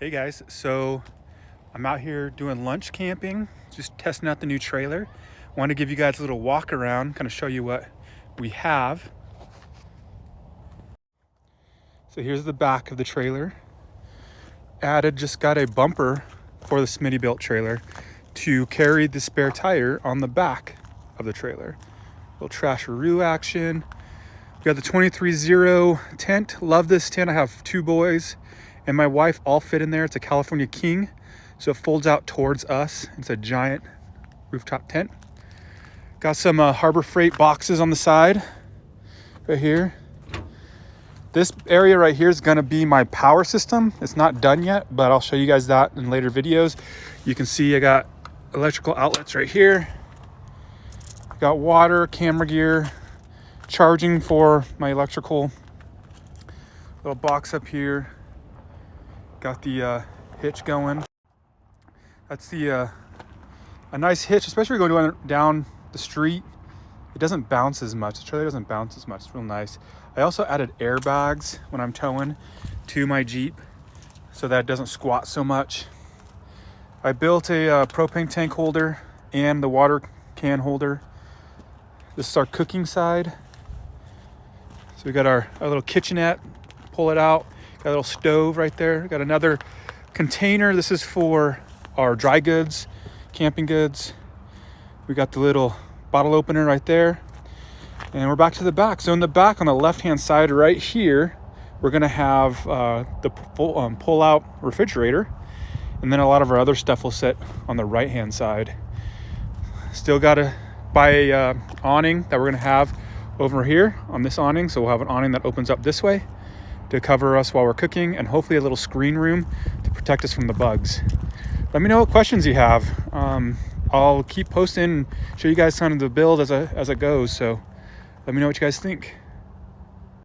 Hey guys, so I'm out here doing lunch camping, just testing out the new trailer. Want to give you guys a little walk around, kind of show you what we have. So here's the back of the trailer. Just got a bumper for the Smittybilt trailer to carry the spare tire on the back of the trailer. Little trasharoo action. We got the 23-0 tent. Love this tent. I have two boys and my wife all fit in there. It's a California King, so it folds out towards us. It's a giant rooftop tent. Got some Harbor Freight boxes on the side right here. This area right here is gonna be my power system. It's not done yet, but I'll show you guys that in later videos. You can see I got electrical outlets right here. Got water, camera gear, charging for my electrical. Little box up here. Got the hitch going. That's a nice hitch, especially going down the street. It doesn't bounce as much. The trailer doesn't bounce as much. It's real nice. I also added airbags when I'm towing to my Jeep so that it doesn't squat so much. I built a propane tank holder and the water can holder. This is our cooking side. So we got our little kitchenette, pull it out. Got a little stove right there. Got another container. This is for our dry goods, camping goods. We got the little bottle opener right there. And we're back to the back. So in the back on the left-hand side right here, we're gonna have the pull-out refrigerator. And then a lot of our other stuff will sit on the right-hand side. Still gotta buy a awning that we're gonna have over here on this awning. So we'll have an awning that opens up this way to cover us while we're cooking, and hopefully a little screen room to protect us from the bugs. Let me know what questions you have. I'll keep posting and show you guys kind of the build as it goes. So let me know what you guys think.